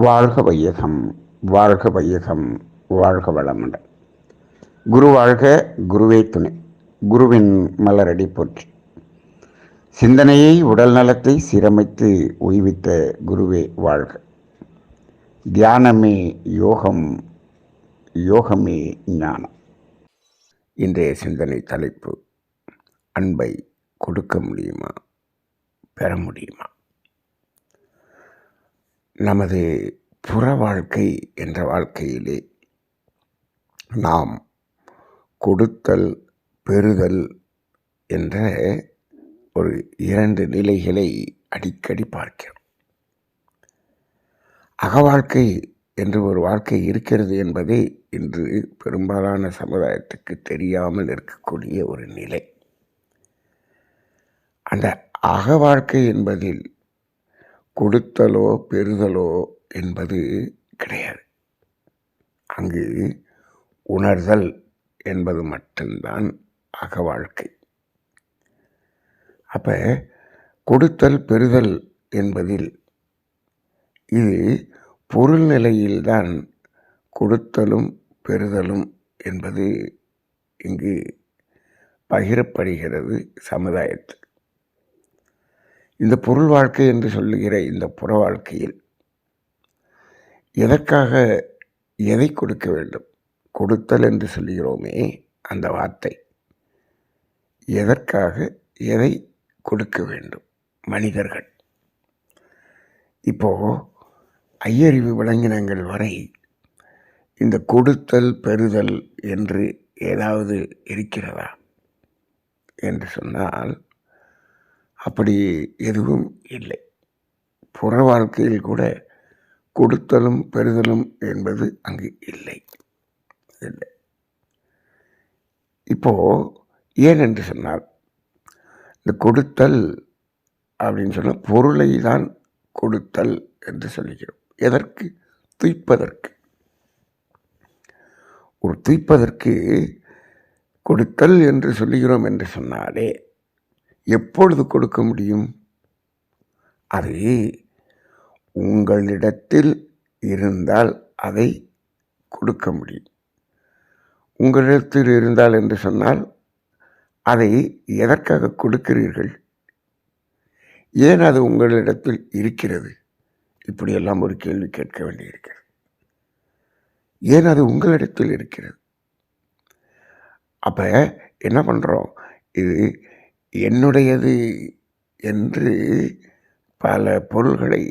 வாழ்க வையகம், வாழ்க வையகம், வாழ்க வளமுடன். குரு வாழ்க, குருவே துணை. குருவின் மலரடி போற்றி. சிந்தனையை உடல் நலத்தை சீரமைத்து உய்வித்த குருவே வாழ்க. தியானமே யோகம், யோகமே ஞானம். இன்றைய சிந்தனை தலைப்பு: அன்பை கொடுக்க முடியுமா, பெற முடியுமா? நமது புற வாழ்க்கை என்ற வாழ்க்கையிலே நாம் கொடுத்தல் பெறுதல் என்ற ஒரு இரண்டு நிலைகளை அடிக்கடி பார்க்கிறோம். அகவாழ்க்கை என்று ஒரு வாழ்க்கை இருக்கிறது என்பதே இன்று பெரும்பாலான சமுதாயத்துக்கு தெரியாமல் இருக்கக்கூடிய ஒரு நிலை. அந்த அகவாழ்க்கை என்பதில் கொடுத்தலோ பெறுதலோ என்பது கிடையாது. அங்கு உணர்தல் என்பது மட்டும்தான் அகவாழ்க்கை. அப்போ கொடுத்தல் பெறுதல் என்பதில் இது பொருள் நிலையில்தான் கொடுத்தலும் பெறுதலும் என்பது இங்கு பகிரப்படுகிறது சமுதாயத்தில். இந்த பொருள் வாழ்க்கை என்று சொல்லுகிற இந்த புற வாழ்க்கையில் எதற்காக எதை கொடுக்க வேண்டும்? கொடுத்தல் என்று சொல்லுகிறோமே அந்த வார்த்தை, எதற்காக எதை கொடுக்க வேண்டும்? மனிதர்கள் இப்போ ஐயறிவு விளங்கினங்கள் வரை இந்த கொடுத்தல் பெறுதல் என்று ஏதாவது இருக்கிறதா என்று சொன்னால் அப்படி எதுவும் இல்லை. புற வாழ்க்கையில் கூட கொடுத்தலும் பெறுதலும் என்பது அங்கு இல்லை. இப்போ ஏன் என்று சொன்னால், இந்த கொடுத்தல் அப்படின்னு சொன்னால் பொருளை தான் கொடுத்தல் என்று சொல்லுகிறோம். எதற்கு? துய்ப்பதற்கு. ஒரு துய்ப்பதற்கு கொடுத்தல் என்று சொல்லுகிறோம் என்று சொன்னாலே எப்பொழுது கொடுக்க முடியும்? அது உங்களிடத்தில் இருந்தால் அதை கொடுக்க முடியும். உங்களிடத்தில் இருந்தால் என்று சொன்னால் அதை எதற்காக கொடுக்கிறீர்கள்? ஏன் அது உங்களிடத்தில் இருக்கிறது? இப்படியெல்லாம் ஒரு கேள்வி கேட்க வேண்டியிருக்கிறது. ஏன் அது உங்களிடத்தில் இருக்கிறது? அப்போ என்ன பண்ணுறோம்? இது என்னுடையது என்று பல பொருள்களை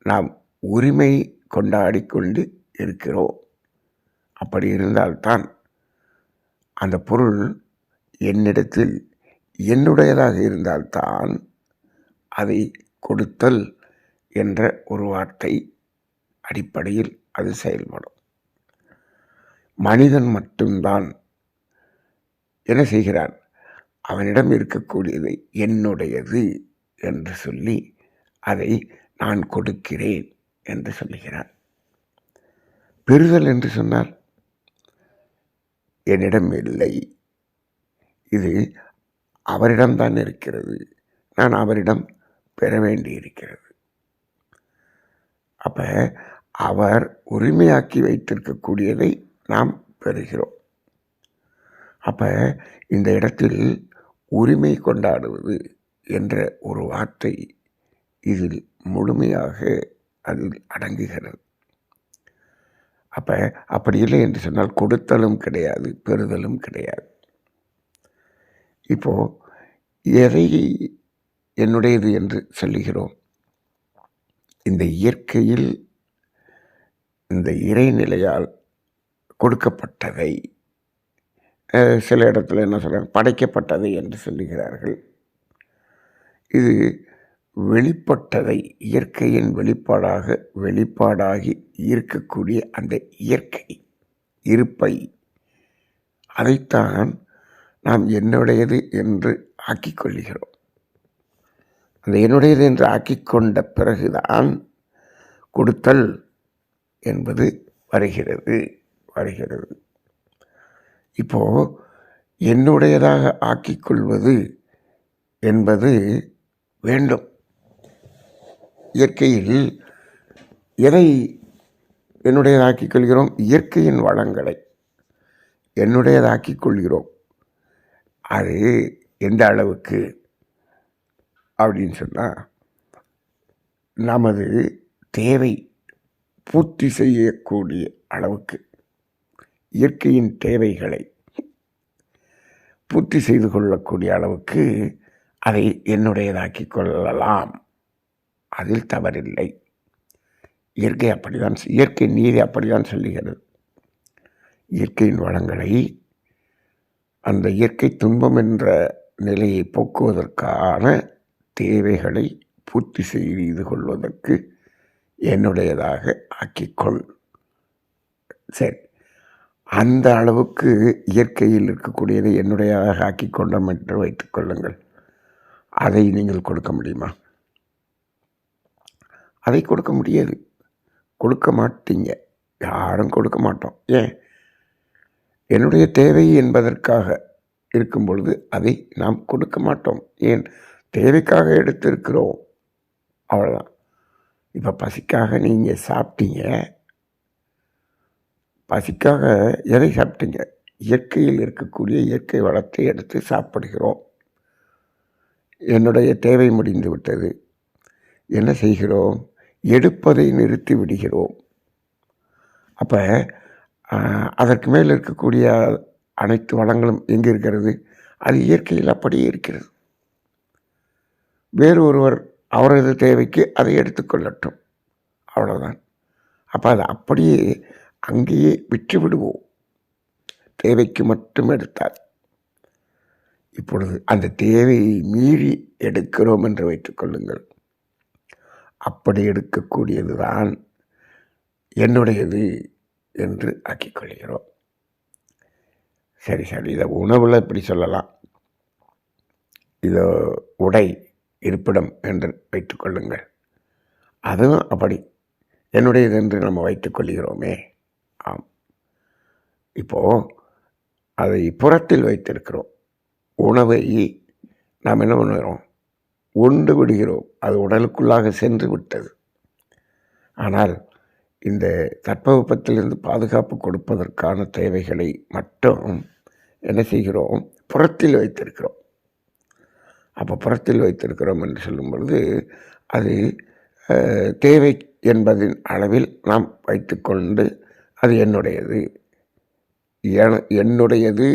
நாம் உரிமை கொண்டாடிக்கொண்டு இருக்கிறோம். அப்படி இருந்தால்தான் அந்த பொருள் என்னிடத்தில் என்னுடையதாக இருந்தால்தான் அதை கொடுத்தல் என்ற ஒரு வார்த்தை அடிப்படையில் அது செயல்படும். மனிதன் மட்டும்தான் என்ன செய்கிறான்? அவனிடம் இருக்கக்கூடியதை என்னுடையது என்று சொல்லி அதை நான் கொடுக்கிறேன் என்று சொல்லுகிறான். பெறுதல் என்று சொன்னால் என்னிடம் இல்லை, இது அவரிடம்தான் இருக்கிறது, நான் அவரிடம் பெற வேண்டி இருக்கிறது. அப்போ அவர் உரிமையாக்கி வைத்திருக்கக்கூடியதை நாம் பெறுகிறோம். அப்போ இந்த இடத்தில் உரிமை கொண்டாடுவது என்ற ஒரு வார்த்தை இதில் முழுமையாக அதில் அடங்குகிறது. அப்போ அப்படி இல்லை என்று சொன்னால் கொடுத்தலும் கிடையாது, பெறுதலும் கிடையாது. இப்போ எதை என்னுடையது என்று சொல்லுகிறோம்? இந்த இயற்கையில் இந்த இறைநிலையால் கொடுக்கப்பட்டதை, சில இடத்துல என்ன சொல்கிறாங்க, படைக்கப்பட்டதை என்று சொல்லுகிறார்கள். இது வெளிப்பட்டதை, இயற்கையின் வெளிப்பாடாகி இருக்கக்கூடிய அந்த இயற்கை இருப்பை, அதைத்தான் நாம் என்னுடையது என்று ஆக்கிக்கொள்கிறோம். அந்த என்னுடையது என்று ஆக்கிக்கொண்ட பிறகுதான் கொடுத்தல் என்பது வருகிறது. இப்போ என்னுடையதாக ஆக்கிக்கொள்வது என்பது வேண்டும். இயற்கையில் எதை என்னுடையதாக்கிக் கொள்கிறோம்? இயற்கையின் வளங்களை என்னுடையதாக்கிக் கொள்கிறோம். அது எந்த அளவுக்கு அப்படின்னு சொன்னால், நமது தேவை பூர்த்தி செய்யக்கூடிய அளவுக்கு இயற்கையின் தேவைகளை பூர்த்தி செய்து கொள்ளக்கூடிய அளவுக்கு அதை என்னுடையதாக்கிக் கொள்ளலாம். அதில் தவறில்லை. இயற்கை அப்படிதான், இயற்கை நீதி அப்படிதான் சொல்லுகிறது. இயற்கையின் வளங்களை, அந்த இயற்கை துன்பம் என்ற நிலையை போக்குவதற்கான தேவைகளை பூர்த்தி செய்து கொள்வதற்கு என்னுடையதாக ஆக்கிக்கொள். சரி, அந்த அளவுக்கு இயற்கையில் இருக்கக்கூடியதை என்னுடையதாக ஆக்கிக் கொண்டோம் என்று வைத்துக் கொள்ளுங்கள். அதை நீங்கள் கொடுக்க முடியுமா? அதை கொடுக்க முடியாது. கொடுக்க மாட்டீங்க. யாரும் கொடுக்க மாட்டோம். ஏன்? என்னுடைய தேவை என்பதற்காக இருக்கும் பொழுது அதை நாம் கொடுக்க மாட்டோம். ஏன்? தேவைக்காக எடுத்திருக்கிறோம், அவ்வளோதான். இப்போ பசிக்காக நீங்கள் சாப்பிட்டீங்க. பசிக்காக எதை சாப்பிட்டீங்க? இயற்கையில் இருக்கக்கூடிய இயற்கை வளத்தை எடுத்து சாப்பிடுகிறோம். என்னுடைய தேவை முடிந்து விட்டது. என்ன செய்கிறோம்? எடுப்பதை நிறுத்தி விடுகிறோம். அப்போ அதற்கு மேல் இருக்கக்கூடிய அனைத்து வளங்களும் எங்கே இருக்கிறது? அது இயற்கையில் அப்படியே இருக்கிறது. வேறு ஒருவர் அவரது தேவைக்கு அதை எடுத்துக்கொள்ளட்டும், அவ்வளோதான். அப்போ அதை அப்படியே அங்கேயே விற்று விடுவோம், தேவைக்கு மட்டும் எடுத்தால். இப்பொழுது அந்த தேவையை மீறி எடுக்கிறோம் என்று வைத்துக்கொள்ளுங்கள். அப்படி எடுக்கக்கூடியது தான் என்னுடையது என்று ஆக்கிக்கொள்கிறோம். சரி, இதை உணவில் இப்படி சொல்லலாம். இதோ உடை, இருப்பிடம் என்று வைத்துக்கொள்ளுங்கள். அதுவும் அப்படி என்னுடையது என்று நம்ம வைத்துக்கொள்கிறோமே. ஆம், இப்போது அதை புறத்தில் வைத்திருக்கிறோம். உணவை நாம் என்ன பண்ணுகிறோம்? உண்டு விடுகிறோம். அது உடலுக்குள்ளாக சென்று விட்டது. ஆனால் இந்த தட்பவெப்பத்திலிருந்து பாதுகாப்பு கொடுப்பதற்கான தேவைகளை மட்டும் என்ன செய்கிறோம்? புறத்தில் வைத்திருக்கிறோம். அப்போ புறத்தில் வைத்திருக்கிறோம் என்று சொல்லும் பொழுது அது தேவை என்பதின் அளவில் நாம் வைத்துக்கொண்டு அது என்னுடையது, என்னுடையது,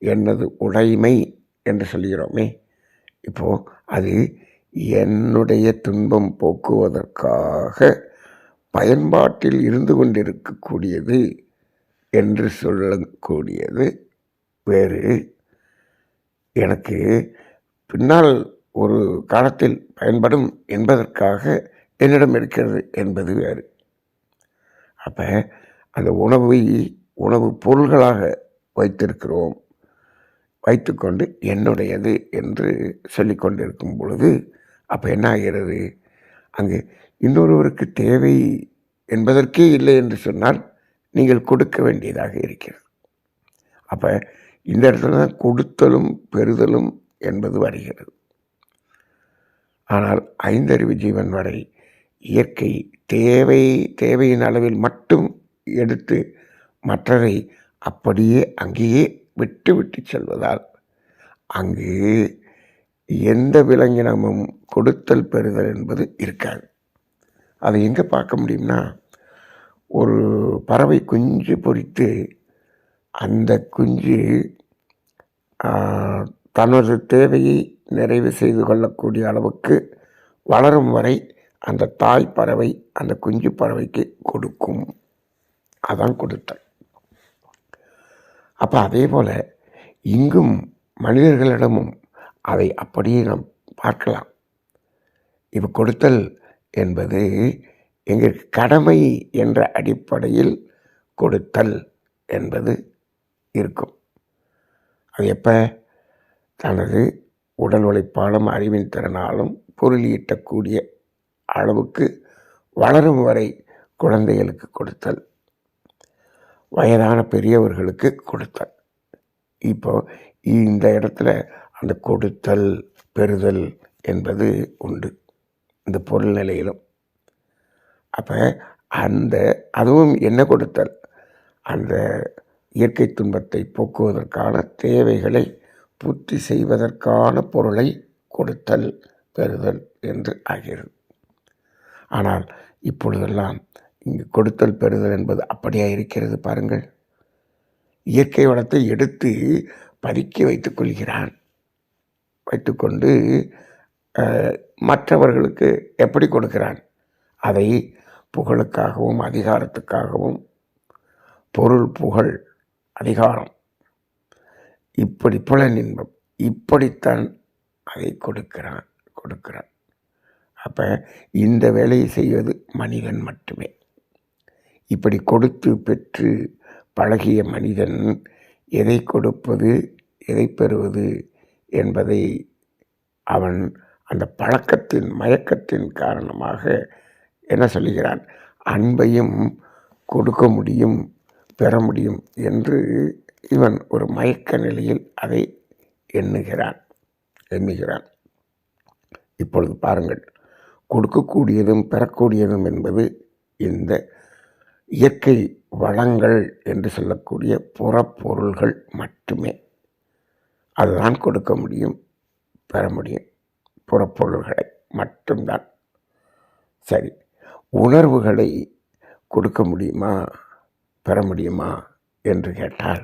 என்னது உடைமை என்று சொல்கிறோமே. இப்போது அது என்னுடைய துன்பம் போக்குவதற்காக பயன்பாட்டில் இருந்து கொண்டிருக்கக்கூடியது என்று சொல்லக்கூடியது வேறு. எனக்கு பின்னால் ஒரு காலத்தில் பயன்படும் என்பதற்காக என்னிடம் இருக்கிறது என்பது வேறு. அப்போ அந்த உணவு பொருள்களாக வைத்திருக்கிறோம். வைத்துக்கொண்டு என்னுடையது என்று சொல்லி கொண்டிருக்கும் பொழுது அப்போ என்ன ஆகிறது? அங்கே இன்னொருவருக்கு தேவை என்பதற்கே இல்லை என்று சொன்னால் நீங்கள் கொடுக்க வேண்டியதாக இருக்கிறது. அப்போ இந்த இடத்துல தான் கொடுத்தலும் பெறுதலும் என்பது வருகிறது. ஆனால் ஐந்தறிவு ஜீவன் வரை இயற்கை தேவையின் அளவில் மட்டும் எடுத்து மற்றதை அப்படியே அங்கேயே விட்டு செல்வதால் அங்கு எந்த விலங்கினமும் கொடுத்தல் பெறுதல் என்பது இருக்காது. அதை எங்கே பார்க்க முடியும்னா, ஒரு பறவை குஞ்சு பொரித்து அந்த குஞ்சு தனது தேவையை நிறைவு செய்து கொள்ளக்கூடிய அளவுக்கு வளரும் வரை அந்த தாய் பறவை அந்த குஞ்சு பறவைக்கு கொடுக்கும். அதான் கொடுத்தல். அப்போ அதே போல் இங்கும் மனிதர்களிடமும் அதை அப்படியே நாம் பார்க்கலாம். இப்போ கொடுத்தல் என்பது எங்களுக்கு கடமை என்ற அடிப்படையில் கொடுத்தல் என்பது இருக்கும். அது எப்போ? தனது உடல் உழைப்பாலும் அறிவின் திறனாலும் பொருள் ஈட்டக்கூடிய அளவுக்கு வளரும் வரை குழந்தைகளுக்கு கொடுத்தல், வயதான பெரியவர்களுக்கு கொடுத்தல். இப்போ இந்த இடத்துல அந்த கொடுத்தல் பெறுதல் என்பது உண்டு இந்த பொருள் நிலையிலும். அப்போ அதுவும் என்ன கொடுத்தல்? அந்த இயற்கை துன்பத்தை போக்குவதற்கான தேவைகளை பூர்த்தி செய்வதற்கான பொருளை கொடுத்தல், பெறுதல் என்று ஆகிறது. ஆனால் இப்பொழுதெல்லாம் இங்கு கொடுத்தல் பெறுதல் என்பது அப்படியா இருக்கிறது? பாருங்கள், இயற்கை வளத்தை எடுத்து பதுக்கி வைத்துக்கொண்டு மற்றவர்களுக்கு எப்படி கொடுக்கிறான்? அதை புகழுக்காகவும் அதிகாரத்துக்காகவும், பொருள், புகழ், அதிகாரம், இப்படி புலனின்பம், இப்படித்தான் அதை கொடுக்கிறான். அப்போ இந்த வேலையை செய்வது மனிதன் மட்டுமே. இப்படி கொடுத்து பெற்று பழகிய மனிதன் எதை கொடுப்பது, எதை பெறுவது என்பதை அவன் அந்த பழக்கத்தின் மயக்கத்தின் காரணமாக என்ன சொல்லுகிறான்? அன்பையும் கொடுக்க முடியும், பெற முடியும் என்று இவன் ஒரு மயக்க நிலையில் அதை எண்ணுகிறான். இப்பொழுது பாருங்கள், கொடுக்கக்கூடியதும் பெறக்கூடியதும் என்பது இந்த இயற்கை வளங்கள் என்று சொல்லக்கூடிய புறப்பொருள்கள் மட்டுமே. அதுதான் கொடுக்க முடியும், பெற முடியும், புறப்பொருள்களை மட்டும்தான். சரி, உணர்வுகளை கொடுக்க முடியுமா, பெற முடியுமா என்று கேட்டால்,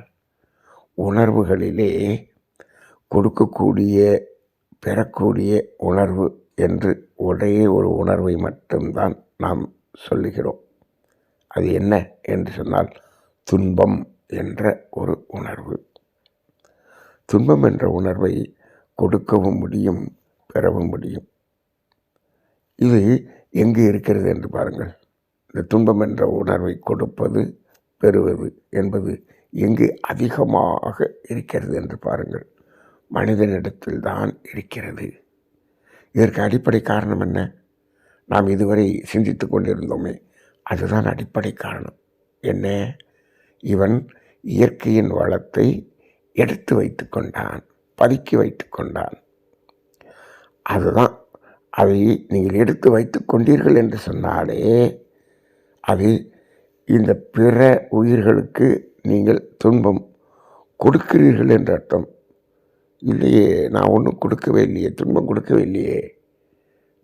உணர்வுகளிலே கொடுக்கக்கூடிய பெறக்கூடிய உணர்வு என்று ஒரே ஒரு உணர்வை மட்டும்தான் நாம் சொல்லுகிறோம். அது என்ன என்று சொன்னால், துன்பம் என்ற ஒரு உணர்வு. துன்பம் என்ற உணர்வை கொடுக்கவும் முடியும், பெறவும் முடியும். இது எங்கு இருக்கிறது என்று பாருங்கள். இந்த துன்பம் என்ற உணர்வை கொடுப்பது, பெறுவது என்பது எங்கு அதிகமாக இருக்கிறது என்று பாருங்கள். மனிதனிடத்தில் தான் இருக்கிறது. இதற்கு அடிப்படை காரணம் என்ன? நாம் இதுவரை சிந்தித்து கொண்டிருந்தோமே, அதுதான் அடிப்படை காரணம். என்ன? இவன் இயற்கையின் வளத்தை எடுத்து வைத்து கொண்டான், பதுக்கி வைத்து கொண்டான். அதுதான். அதை நீங்கள் எடுத்து வைத்து கொண்டீர்கள் என்று சொன்னாலே அது இந்த பிற உயிர்களுக்கு நீங்கள் துன்பம் கொடுக்கிறீர்கள் என்ற அர்த்தம். இல்லையே, நான் ஒன்றும் கொடுக்கவே இல்லையே, துன்பம் கொடுக்கவே இல்லையே,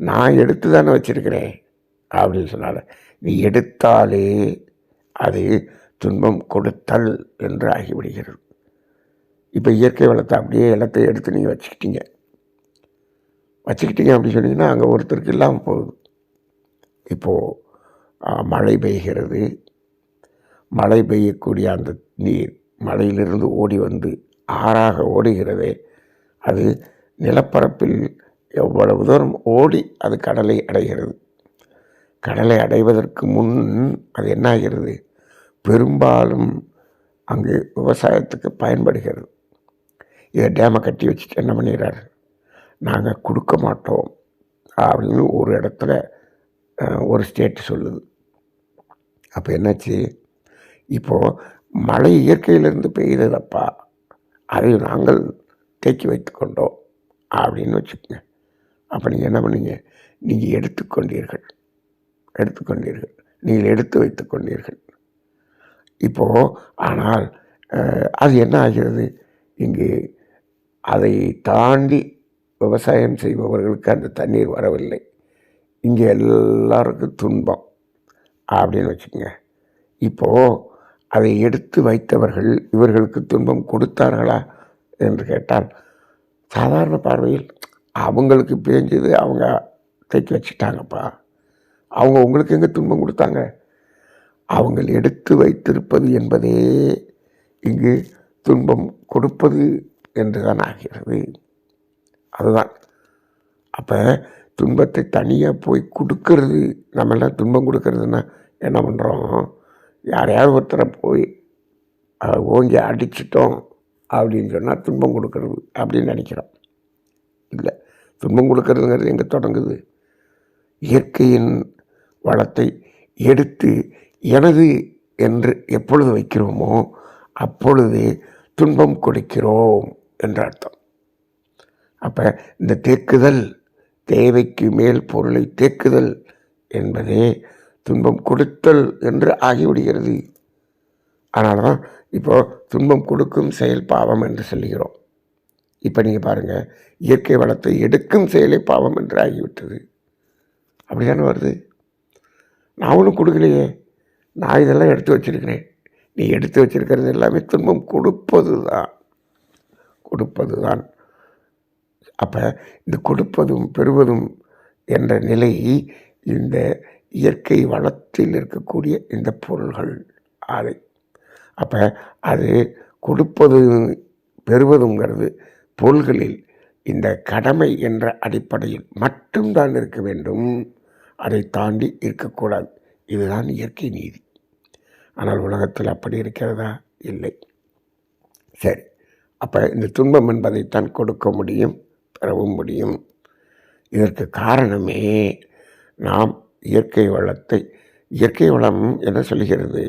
நான் எடுத்து தானே வச்சிருக்கிறேன் அப்படின்னு சொன்னால, நீ எடுத்தாலே அது துன்பம் கொடுத்தல் என்று ஆகிவிடுகிறது. இப்போ இயற்கை வளத்தை அப்படியே இடத்தை எடுத்து நீங்கள் வச்சுக்கிட்டீங்க அப்படி சொன்னீங்கன்னா அங்கே ஒருத்தருக்கு இல்லாமல் போகுது. இப்போது மழை பெய்கிறது. மழை பெய்யக்கூடிய அந்த நீர் மழையிலிருந்து ஓடி வந்து ஆறாக ஓடுகிறதே, அது நிலப்பரப்பில் எவ்வளவு தூரம் ஓடி அது கடலை அடைகிறது. கடலை அடைவதற்கு முன் அது என்ன ஆகிறது? பெரும்பாலும் அங்கு விவசாயத்துக்கு பயன்படுகிறது. இதை டேமை கட்டி வச்சுட்டு என்ன பண்ணிடுறாரு? நாங்கள் கொடுக்க மாட்டோம் அப்படின்னு ஒரு இடத்துல ஒரு ஸ்டேட் சொல்லுது. அப்போ என்னாச்சு? இப்போது மழை இயற்கையிலிருந்து பெய்ததப்பா, அதை நாங்கள் தேக்கி வைத்து கொண்டோம் அப்படின்னு வச்சுக்கோங்க. அப்போ நீங்கள் என்ன பண்ணீங்க? நீங்கள் எடுத்துக்கொண்டீர்கள், நீங்கள் எடுத்து வைத்து கொண்டீர்கள். இப்போது ஆனால் அது என்ன ஆகிறது? இங்கு அதை தாண்டி விவசாயம் செய்பவர்களுக்கு அந்த தண்ணீர் வரவில்லை. இங்கே எல்லாருக்கும் துன்பம் அப்படின்னு வச்சுக்கோங்க. இப்போது அதை எடுத்து வைத்தவர்கள் இவர்களுக்கு துன்பம் கொடுத்தார்களா என்று கேட்டால், சாதாரண பார்வையில் அவங்களுக்கு பேஞ்சது அவங்க தேக்கி வச்சுட்டாங்கப்பா, அவங்க உங்களுக்கு எங்கே துன்பம் கொடுத்தாங்க? அவங்க எடுத்து வைத்திருப்பது என்பதே இங்கு துன்பம் கொடுப்பது என்று தான் ஆகிறது. அதுதான். அப்போ துன்பத்தை தனியாக போய் கொடுக்கறது, நம்மெல்லாம் துன்பம் கொடுக்கறதுன்னா என்ன பண்ணுறோம்? யாரையாவது ஒருத்தரை போய் ஓங்கி அடிச்சிட்டோம் அப்படின்னு சொன்னால் துன்பம் கொடுக்கறது அப்படின்னு நினைக்கிறோம். இல்லை, துன்பம் கொடுக்கறதுங்கிறது எங்கே தொடங்குது? இயற்கையின் வளத்தை எடுத்து எனது என்று எப்பொழுது வைக்கிறோமோ அப்பொழுதே துன்பம் கொடுக்கிறோம் என்ற அர்த்தம். அப்போ இந்த தேக்குதல், தேவைக்கு மேல் பொருளை தேக்குதல் என்பதே துன்பம் கொடுத்தல் என்று ஆகிவிடுகிறது. அதனால தான் இப்போது துன்பம் கொடுக்கும் செயல் பாவம் என்று சொல்லுகிறோம். இப்போ நீங்கள் பாருங்கள், இயற்கை வளத்தை எடுக்கும் செயலை பாவம் என்று ஆகிவிட்டது. அப்படி தானே வருது. நான் ஒன்றும் கொடுக்கலையே, நான் இதெல்லாம் எடுத்து வச்சிருக்கிறேன். நீ எடுத்து வச்சிருக்கிறது எல்லாமே துன்பம் கொடுப்பது தான். அப்போ இந்த கொடுப்பதும் பெறுவதும் என்ற நிலை இந்த இயற்கை வளத்தில் இருக்கக்கூடிய இந்த பொருள்கள் அதை அப்போ அது கொடுப்பது பெறுவதுங்கிறது பொருள்களில் இந்த கடமை என்ற அடிப்படையில் மட்டும்தான் இருக்க வேண்டும். அதை தாண்டி இருக்கக்கூடாது. இதுதான் இயற்கை நீதி. ஆனால் உலகத்தில் அப்படி இருக்கிறதா? இல்லை. சரி, அப்போ இந்த துன்பம் என்பதைத்தான் கொடுக்க முடியும், பெறவும் முடியும். இதற்கு காரணமே நாம் இயற்கை வளம் என்ன சொல்லுகிறது?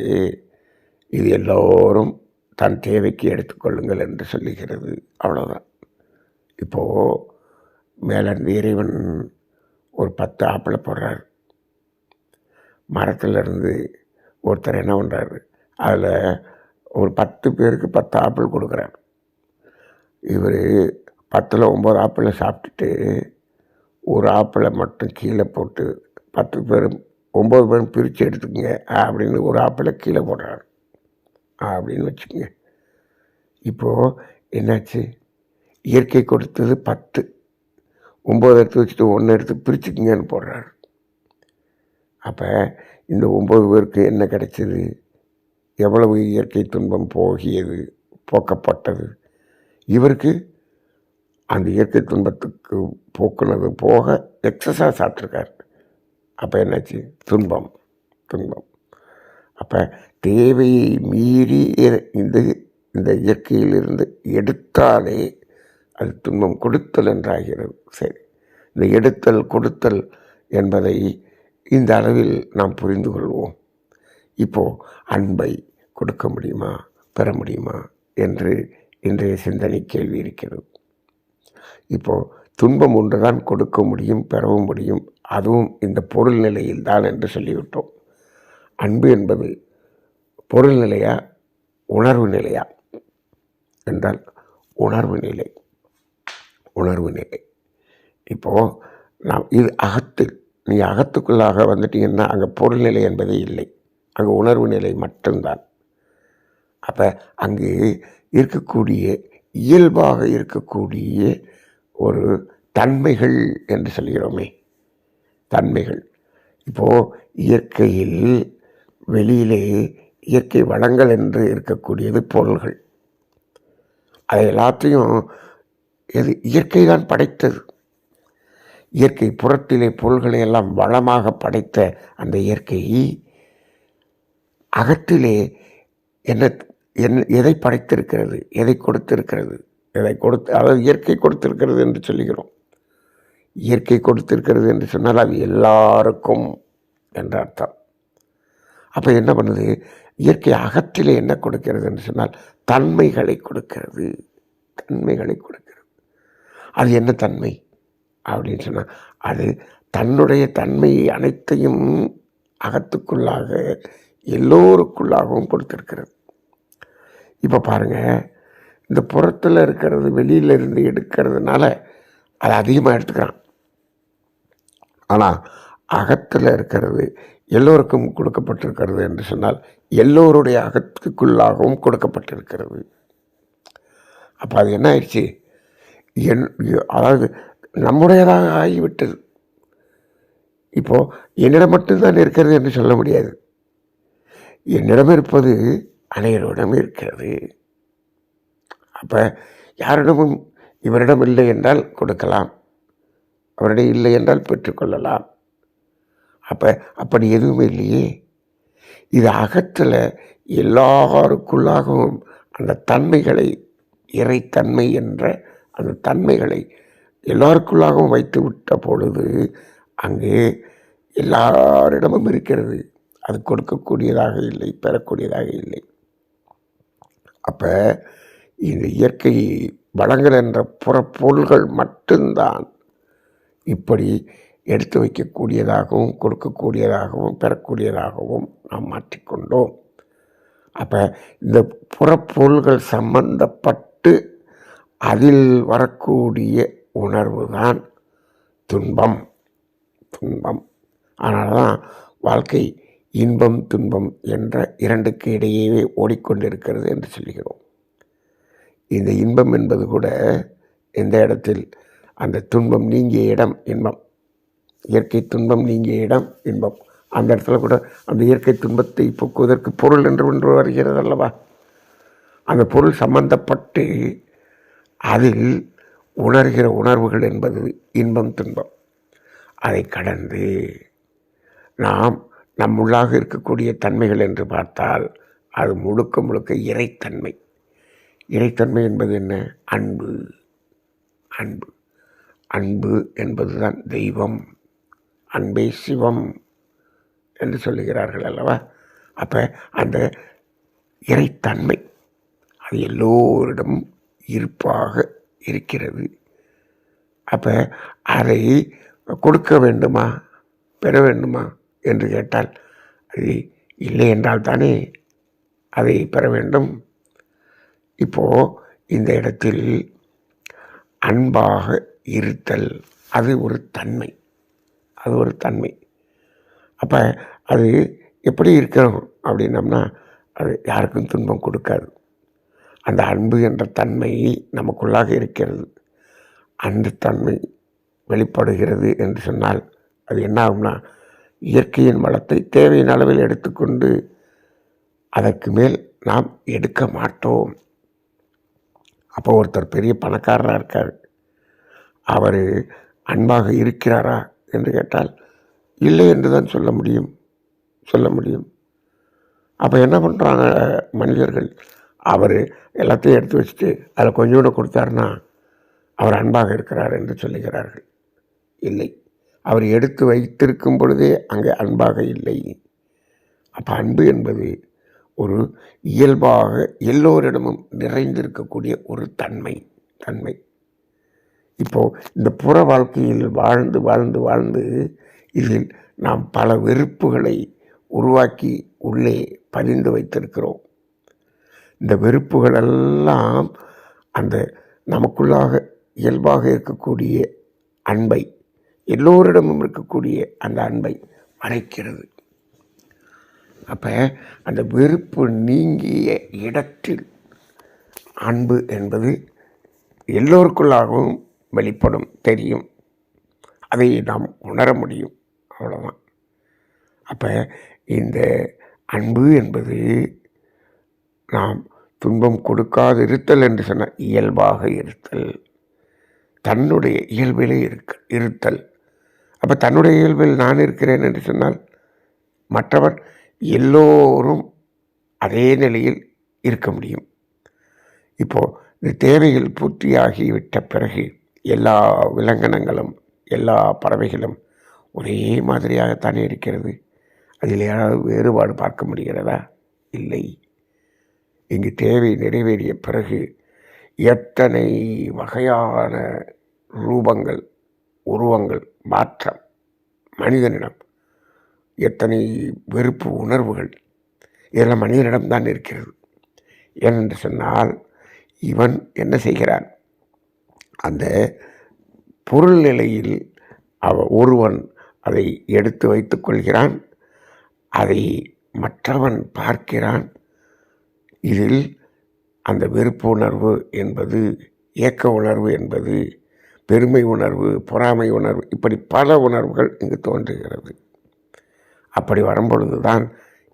இது எல்லோரும் தன் தேவைக்கு எடுத்துக்கொள்ளுங்கள் என்று சொல்லுகிறது. அவ்வளோதான். இப்போது மேலேருந்து இறைவன் ஒரு 10 ஆப்பிளை போடுறார். மரத்துலேருந்து ஒருத்தர் என்ன பண்ணுறாரு, அதில் ஒரு 10 பேருக்கு 10 ஆப்பிள் கொடுக்குறார். இவர் 10ல் 9 ஆப்பிளை சாப்பிட்டுட்டு ஒரு ஆப்பிளை மட்டும் கீழே போட்டு 10 பேரும் 9 பேரும் பிரித்து எடுத்துக்கங்க அப்படின்னு ஒரு ஆப்பிளை கீழே போடுறாரு அப்படின்னு வச்சுக்கோங்க. இப்போது என்னாச்சு? இயற்கை கொடுத்தது 10, 9 எடுத்து வச்சுட்டு 1 எடுத்து பிரிச்சுக்குங்கன்னு போடுறாரு. அப்போ இந்த 9 பேருக்கு என்ன கிடைச்சிது? எவ்வளவு இயற்கை துன்பம் போக்கப்பட்டது. இவருக்கு அந்த இயற்கை துன்பத்துக்கு போக்குனது போக எக்ஸஸாக சாப்பிட்ருக்கார். அப்போ என்னாச்சு? துன்பம். அப்போ தேவையை மீறி இந்த இயற்கையிலிருந்து எடுத்தாலே அது துன்பம் கொடுத்தல் என்றாகிறது. சரி, இந்த எடுத்தல் கொடுத்தல் என்பதை இந்த அளவில் நாம் புரிந்து கொள்வோம். இப்போது அன்பை கொடுக்க முடியுமா, பெற முடியுமா என்று இன்றைய சிந்தனை கேள்வி இருக்கிறது. இப்போது துன்பம் ஒன்று தான் கொடுக்க முடியும், பெறவும் முடியும். அதுவும் இந்த பொருள் நிலையில் தான் என்று சொல்லிவிட்டோம். அன்பு என்பது பொருள் நிலையா, உணர்வு நிலையா என்றால் உணர்வு நிலை. இப்போது நாம் இது நீ அகத்துக்குள்ளாக வந்துட்டீங்கன்னா அங்கே பொருள் நிலை என்பதே இல்லை, அங்கே உணர்வு நிலை மட்டும்தான். அப்போ அங்கு இருக்கக்கூடிய இயல்பாக இருக்கக்கூடிய ஒரு தன்மைகள் என்று சொல்கிறோமே, தன்மைகள். இப்போது இயற்கையில் வெளியிலே இயற்கை வளங்கள் என்று இருக்கக்கூடியது பொருள்கள். அதை எல்லாத்தையும் இயற்கை தான் படைத்தது. இயற்கை புறத்திலே பொருள்களை எல்லாம் வளமாக படைத்த அந்த இயற்கை அகத்திலே எதை படைத்திருக்கிறது, எதை கொடுத்திருக்கிறது, அதாவது இயற்கை கொடுத்திருக்கிறது என்று சொல்லுகிறோம். இயற்கை கொடுத்திருக்கிறது என்று சொன்னால் அது எல்லாருக்கும் என்ற அர்த்தம். அப்போ என்ன பண்ணுது? இயற்கை அகத்திலே என்ன கொடுக்கிறது என்று சொன்னால் தன்மைகளை கொடுக்கிறது. அது என்ன தன்மை அப்படின்னு சொன்னால் அது தன்னுடைய தன்மை அனைத்தையும் அகத்துக்குள்ளாக எல்லோருக்குள்ளாகவும் கொடுத்திருக்கிறது. இப்போ பாருங்கள், இந்த புறத்தில் இருக்கிறது வெளியிலிருந்து எடுக்கிறதுனால அது அதிகமாக எடுத்துக்கிறான். ஆனால் அகத்தில் இருக்கிறது எல்லோருக்கும் கொடுக்கப்பட்டிருக்கிறது என்று சொன்னால் எல்லோருடைய அகத்துக்குள்ளாகவும் கொடுக்கப்பட்டிருக்கிறது. அப்போ அது என்ன ஆயிடுச்சு? அதாவது நம்முடையதாக ஆகிவிட்டது. இப்போது என்னிடம் மட்டும்தான் இருக்கிறது என்று சொல்ல முடியாது. என்னிடம் இருப்பது அனைவரிடம் இருக்கிறது. அப்போ யாரிடமும் இவரிடம் இல்லை என்றால் கொடுக்கலாம், அவரிடம் இல்லை என்றால் பெற்றுக்கொள்ளலாம். அப்போ அப்படி எதுவுமே இல்லையே. இது அகத்தில் எல்லாருக்குள்ளாகவும் அந்த தன்மைகளை, இறைத்தன்மை என்ற அந்த தன்மைகளை எல்லாருக்குள்ளாகவும் வைத்து விட்ட பொழுது அங்கே எல்லாரிடமும் இருக்கிறது. அது கொடுக்கக்கூடியதாக இல்லை, பெறக்கூடியதாக இல்லை. அப்போ இந்த இயற்கை வளங்கள் என்ற புறப்பொருள்கள் மட்டும்தான் இப்படி எடுத்து வைக்கக்கூடியதாகவும் கொடுக்கக்கூடியதாகவும் பெறக்கூடியதாகவும் நாம் மாற்றிக்கொண்டோம். அப்போ இந்த புறப்பொருள்கள் சம்பந்தப்பட்டு அதில் வரக்கூடிய உணர்வு தான் துன்பம். அதனால தான் வாழ்க்கை இன்பம் துன்பம் என்ற இரண்டுக்கு இடையே ஓடிக்கொண்டிருக்கிறது என்று சொல்கிறோம். இந்த இன்பம் என்பது கூட எந்த இடத்தில் அந்த துன்பம் நீங்கிய இடம் இன்பம், இயற்கை துன்பம் நீங்கிய இடம் இன்பம். அந்த இடத்துல கூட அந்த இயற்கை துன்பத்தை போக்குவதற்கு பொருள் என்று ஒன்று வருகிறது அல்லவா? அந்த பொருள் சம்பந்தப்பட்டு அதில் உணர்கிற உணர்வுகள் என்பது இன்பம் துன்பம். அதை கடந்து நாம் நம்முள்ளாக இருக்கக்கூடிய தன்மைகள் என்று பார்த்தால் அது முழுக்க முழுக்க இறைத்தன்மை. இறைத்தன்மை என்பது என்ன? அன்பு. அன்பு அன்பு என்பதுதான் தெய்வம். அன்பே சிவம் என்று சொல்லுகிறார்கள் அல்லவா? அப்போ அந்த இறைத்தன்மை அது எல்லோரிடமும் இருப்பாக இருக்கிறது. அப்போ அதை கொடுக்க வேண்டுமா பெற வேண்டுமா என்று கேட்டால் அது இல்லை என்றால் தானே அதை பெற வேண்டும். இப்போது இந்த இடத்தில் அன்பாக இருத்தல் அது ஒரு தன்மை. அது ஒரு தன்மை. அப்போ அது எப்படி இருக்கணும் அப்படின்னம்னா அது யாருக்கும் துன்பம் கொடுக்காது. அந்த அன்பு என்ற தன்மை நமக்குள்ளாக இருக்கிறது. அந்த தன்மை வெளிப்படுகிறது என்று சொன்னால் அது என்ன ஆகும்னா இயற்கையின் வளத்தை தேவையின் அளவில் எடுத்துக்கொண்டு அதற்கு மேல் நாம் எடுக்க மாட்டோம். அப்போ ஒருத்தர் பெரிய பணக்காரராக இருக்கார், அவர் அன்பாக இருக்கிறாரா என்று கேட்டால் இல்லை என்று தான் சொல்ல முடியும். அப்போ என்ன பண்ணுறாங்க மனிதர்கள்? அவர் எல்லாத்தையும் எடுத்து வச்சுட்டு அதில் கொஞ்சோண்டு கொடுத்தாருன்னா அவர் அன்பாக இருக்கிறார் என்று சொல்லுகிறார்கள். இல்லை, அவர் எடுத்து வைத்திருக்கும் பொழுதே அங்கே அன்பாக இல்லை. அப்போ அன்பு என்பது ஒரு இயல்பாக எல்லோரிடமும் நிறைந்திருக்கக்கூடிய ஒரு தன்மை. இப்போது இந்த புற வாழ்க்கையில் வாழ்ந்து இதில் நாம் பல வெறுப்புகளை உருவாக்கி உள்ளே பதிந்து வைத்திருக்கிறோம். இந்த வெறுப்புகளெல்லாம் அந்த நமக்குள்ளாக இயல்பாக இருக்கக்கூடிய அன்பை, எல்லோரிடமும் இருக்கக்கூடிய அந்த அன்பை மறைக்கிறது. அப்போ அந்த வெறுப்பு நீங்கிய இடத்தில் அன்பு என்பது எல்லோருக்குள்ளாகவும் வெளிப்படும், தெரியும். அதை நாம் உணர முடியும். அவ்வளோதான். அப்போ இந்த அன்பு என்பது நாம் துன்பம் கொடுக்காது இருத்தல் என்று சொன்ன இயல்பாக இருத்தல், தன்னுடைய இயல்பிலே இருத்தல். அப்போ தன்னுடைய இயல்பில் நான் இருக்கிறேன் என்று சொன்னால் மற்றவர் எல்லோரும் அதே நிலையில் இருக்க முடியும். இப்போது இந்த தேவைகள் பூர்த்தியாகிவிட்ட பிறகு எல்லா விலங்கினங்களும் எல்லா பறவைகளும் ஒரே மாதிரியாகத்தானே இருக்கிறது. அதில் யாராவது வேறுபாடு பார்க்க முடிகிறதா? இல்லை. இங்கு தேவை நிறைவேறிய பிறகு எத்தனை வகையான ரூபங்கள், உருவங்கள், மாற்றம், மனிதனிடம் எத்தனை வெறுப்பு உணர்வுகள், இதெல்லாம் மனிதனிடம்தான் இருக்கிறது. ஏனென்று சொன்னால் இவன் என்ன செய்கிறான்? அந்த பொருள் நிலையில் ஒருவன் அதை எடுத்து வைத்துக் கொள்கிறான், அதை மற்றவன் பார்க்கிறான். இதில் அந்த வெறுப்பு உணர்வு என்பது, ஏக்க உணர்வு என்பது, பெருமை உணர்வு, பொறாமை உணர்வு, இப்படி பல உணர்வுகள் இங்கு தோன்றுகிறது. அப்படி வரும்பொழுது தான்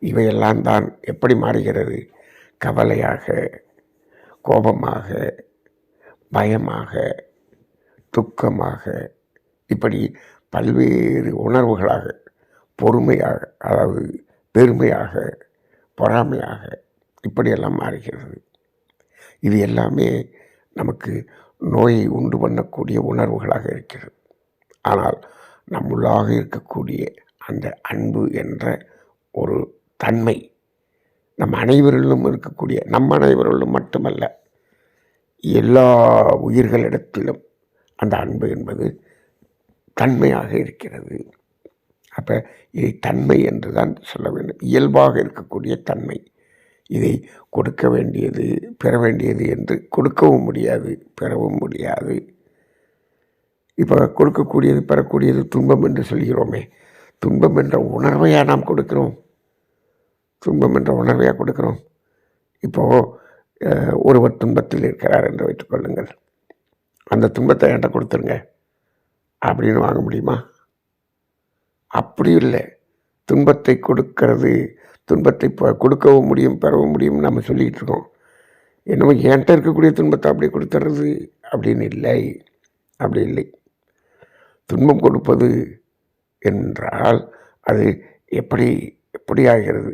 இவையெல்லாம் தான் எப்படி மாறுகிறது? கவலையாக, கோபமாக, பயமாக, துக்கமாக, இப்படி பல்வேறு உணர்வுகளாக, பொறுமையாக, அதாவது பெருமையாக, பொறாமையாக, இப்படியெல்லாம் மாறுகிறது. இது எல்லாமே நமக்கு நோயை உண்டு பண்ணக்கூடிய உணர்வுகளாக இருக்கிறது. ஆனால் நம்முள்ளாக இருக்கக்கூடிய அந்த அன்பு என்ற ஒரு தன்மை நம் அனைவரிலும் இருக்கக்கூடிய, நம் அனைவரிலும் மட்டுமல்ல, எல்லா உயிர்களிடத்திலும் அந்த அன்பு என்பது தன்மையாக இருக்கிறது. அப்போ இதை தன்மை என்று தான் சொல்ல வேண்டும். இயல்பாக இருக்கக்கூடிய தன்மை. இதை கொடுக்க வேண்டியது பெற வேண்டியது என்று கொடுக்கவும் முடியாது, பெறவும் முடியாது. இப்போ கொடுக்கக்கூடியது பெறக்கூடியது துன்பம் என்று சொல்கிறோமே, துன்பம் என்ற உணர்வையாக நாம் கொடுக்கிறோம், துன்பம் என்ற உணர்வையாக கொடுக்கிறோம். இப்போது ஒருவர் துன்பத்தில் இருக்கிறார் என்று வைத்துக்கொள்ளுங்கள். அந்த துன்பத்தை என்கிட்ட கொடுத்துருங்க அப்படின்னு வாங்க முடியுமா? அப்படி இல்லை. துன்பத்தை கொடுக்கறது, துன்பத்தை கொடுக்கவும் முடியும் பெறவும் முடியும்னு நம்ம சொல்லிகிட்டு இருக்கோம். என்னமோ என்கிட்ட இருக்கக்கூடிய துன்பத்தை அப்படி கொடுத்துறது அப்படின்னு இல்லை, அப்படி இல்லை. துன்பம் கொடுப்பது என்றால் அது எப்படி எப்படி ஆகிறது?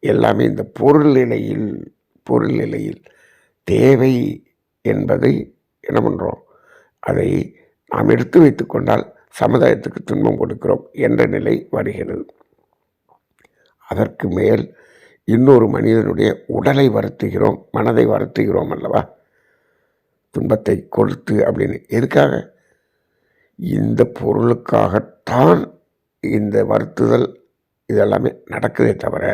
எல்லாமே இந்த பொருள் நிலையில் தேவை என்பதை என்ன பண்ணுறோம்? அதை நாம் எடுத்து வைத்து கொண்டால் சமுதாயத்துக்கு துன்பம் கொடுக்கிறோம் என்ற நிலை வருகிறது. அதற்கு மேல் இன்னொரு மனிதனுடைய உடலை வருத்துகிறோம், மனதை வருத்துகிறோம் அல்லவா? துன்பத்தை கொடுத்து அப்படின்னு. எதுக்காக? இந்த பொருளுக்காகத்தான் இந்த வருத்துதல் இதெல்லாமே நடக்குதே தவிர,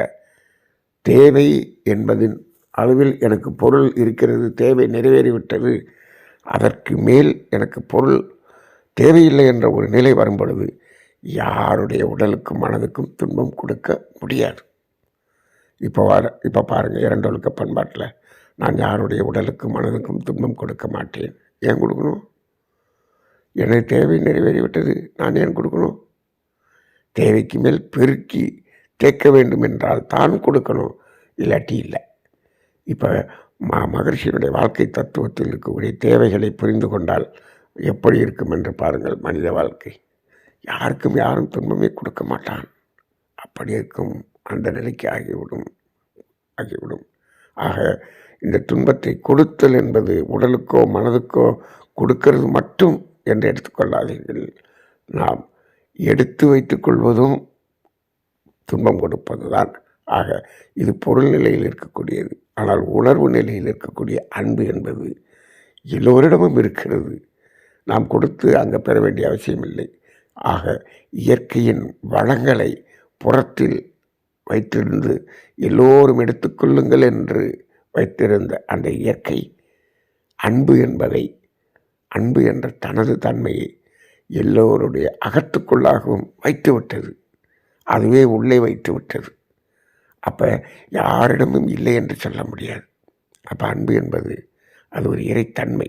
தேவை என்பதின் அளவில் எனக்கு பொருள் இருக்கிறது, தேவை நிறைவேறிவிட்டது, அதற்கு மேல் எனக்கு பொருள் தேவையில்லை என்ற ஒரு நிலை வரும் பொழுது யாருடைய உடலுக்கும் மனதுக்கும் துன்பம் கொடுக்க முடியாது. இப்போ பாருங்கள், இரண்டொழுக்க பண்பாட்டில் நான் யாருடைய உடலுக்கும் மனதுக்கும் துன்பம் கொடுக்க மாட்டேன். ஏன் கொடுக்கணும்? எனக்கு தேவை நிறைவேறிவிட்டது, நான் ஏன் கொடுக்கணும்? தேவைக்கு மேல் பெருக்கி தேக்க வேண்டும் என்றால் தான் கொடுக்கணும், இல்லாட்டி இல்லை. இப்போ மகரிஷியினுடைய வாழ்க்கை தத்துவத்தில் இருக்கக்கூடிய தேவைகளை புரிந்து கொண்டால் எப்படி இருக்கும் என்று பாருங்கள். மனித வாழ்க்கை யாருக்கும் யாரும் துன்பமே கொடுக்க மாட்டான். அப்படி இருக்கும் அந்த நிலைக்கு ஆகிவிடும். ஆக இந்த துன்பத்தை கொடுத்தல் என்பது உடலுக்கோ மனதுக்கோ கொடுக்கிறது மட்டும் என்று எடுத்துக்கொள்ளாதீர்கள். நாம் எடுத்து வைத்துக் கொள்வதும் துன்பம் கொடுப்பது தான். ஆக இது பொருள் நிலையில் இருக்கக்கூடியது. ஆனால் உணர்வு நிலையில் இருக்கக்கூடிய அன்பு என்பது எல்லோரிடமும் இருக்கிறது. நாம் கொடுத்து அங்கே பெற வேண்டிய அவசியமில்லை. ஆக இயற்கையின் வளங்களை புறத்தில் வைத்திருந்து எல்லோரும் எடுத்துக்கொள்ளுங்கள் என்று வைத்திருந்த அந்த இயற்கை அன்பு என்ற தனது தன்மையை எல்லோருடைய அகத்துக்குள்ளாகவும் வைத்துவிட்டது. அதுவே உள்ளே வைத்து விட்டது. அப்போ யாரிடமும் இல்லை என்று சொல்ல முடியாது. அப்போ அன்பு என்பது அது ஒரு இறைத்தன்மை,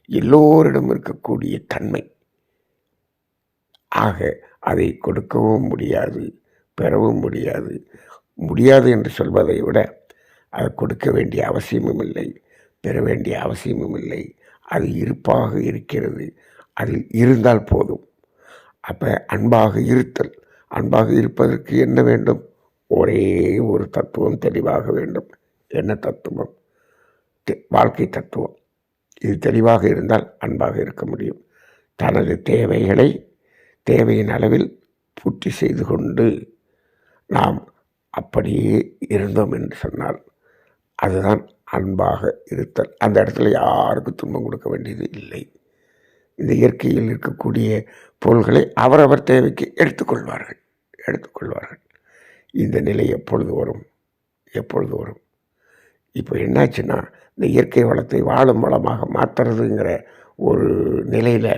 எல்லோரிடம் இருக்கக்கூடிய தன்மை. ஆக அதை கொடுக்கவும் முடியாது, பெறவும் முடியாது என்று சொல்வதை விட அதை கொடுக்க வேண்டிய அவசியமும் இல்லை, பெற வேண்டிய அவசியமும் இல்லை. அது இருப்பாக இருக்கிறது, அதில் இருந்தால் போதும். அப்போ அன்பாக இருப்பதற்கு என்ன வேண்டும்? ஒரே ஒரு தத்துவம் தெளிவாக வேண்டும். என்ன தத்துவம்? வாழ்க்கை தத்துவம். இது தெளிவாக இருந்தால் அன்பாக இருக்க முடியும். தனது தேவைகளை தேவையின் அளவில் பூர்த்தி செய்து கொண்டு நாம் அப்படியே இருந்தோம் என்று சொன்னால் அதுதான் அன்பாக இருத்தல். அந்த இடத்துல யாருக்கும் துன்பம் கொடுக்க வேண்டியது இல்லை. இந்த இயற்கையில் இருக்கக்கூடிய பொருள்களை அவரவர் தேவைக்கு எடுத்துக்கொள்வார்கள். இந்த நிலை எப்பொழுது வரும்? இப்போ என்னாச்சுன்னா, இந்த இயற்கை வளத்தை வாழும் வளமாக மாற்றுறதுங்கிற ஒரு நிலையில்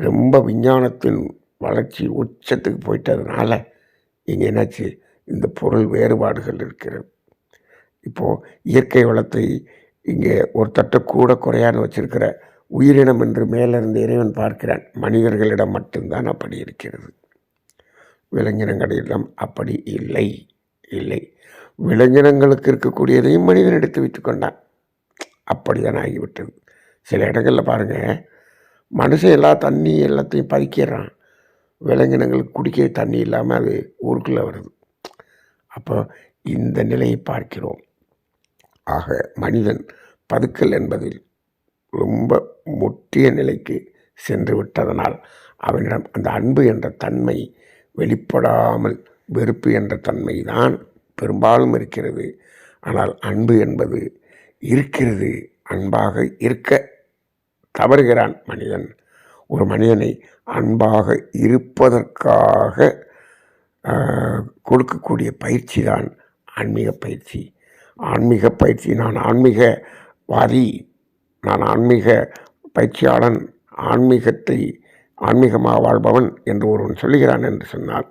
ரொம்ப விஞ்ஞானத்தின் வளர்ச்சி உச்சத்துக்கு போயிட்டதுனால இங்கே என்னாச்சு? இந்த பொருள் வேறுபாடுகள் இருக்கிறது. இப்போது இயற்கை வளத்தை இங்கே ஒரு தட்டை கூட குறையான்னு வச்சிருக்கிற உயிரினம் என்று மேலிருந்து இறைவன் பார்க்கிறான். மனிதர்களிடம் மட்டும்தான் அப்படி இருக்கிறது. விலங்கினங்களிடம் அப்படி இல்லை. விலங்கினங்களுக்கு இருக்கக்கூடியதையும் மனிதன் எடுத்து வைத்து கொண்டான். அப்படிதான் ஆகிவிட்டது. சில இடங்களில் பாருங்கள், மனுஷன் எல்லாத்தையும் பறிக்கிறான். விலங்கினங்களுக்கு குடிக்க தண்ணி இல்லாமல் அது ஊருக்குள்ளே வருது. அப்போ இந்த நிலையை பார்க்கிறோம். ஆக மனிதன் பதுக்கல் என்பதில் ரொம்ப முற்றிய நிலைக்கு சென்று விட்டதனால் அவனிடம் அந்த அன்பு என்ற தன்மை வெளிப்படாமல் வெறுப்பு என்ற தன்மை தான் பெரும்பாலும் இருக்கிறது. ஆனால் அன்பு என்பது இருக்கிறது. அன்பாக இருக்க தவறுகிறான் மனிதன். ஒரு மனிதனை அன்பாக இருப்பதற்காக கொடுக்கக்கூடிய பயிற்சி தான் ஆன்மீக பயிற்சி. ஆன்மீக பயிற்சி, நான் ஆன்மீகவாதி, நான் ஆன்மீக பயிற்சியாளன், ஆன்மீகமாக வாழ்பவன் என்று ஒருவன் சொல்லுகிறான் என்று சொன்னால்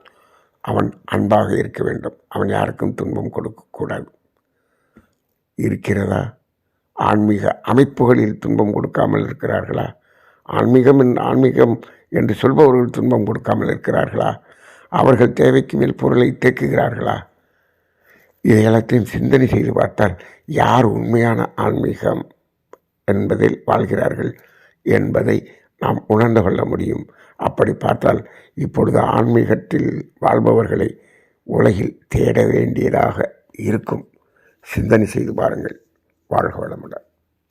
அவன் அன்பாக இருக்க வேண்டும். அவன் யாருக்கும் துன்பம் கொடுக்கக்கூடாது. இருக்கிறதா? ஆன்மீக அமைப்புகளில் துன்பம் கொடுக்காமல் இருக்கிறார்களா? ஆன்மீகம் என்று சொல்பவர்கள் துன்பம் கொடுக்காமல் இருக்கிறார்களா? அவர்கள் தேவைக்கு மேல் பொருளை தேக்குகிறார்களா? இதை எல்லாத்தையும் சிந்தனை செய்து பார்த்தால் யார் உண்மையான ஆன்மீகம் என்பதில் வாழ்கிறார்கள் என்பதை நாம் உணர்ந்து கொள்ள முடியும். அப்படி பார்த்தால் இப்பொழுது ஆன்மீகத்தில் வாழ்பவர்களை உலகில் தேட வேண்டியதாக இருக்கும். சிந்தனை செய்து பாருங்கள். வாழ்க வளமுடன்.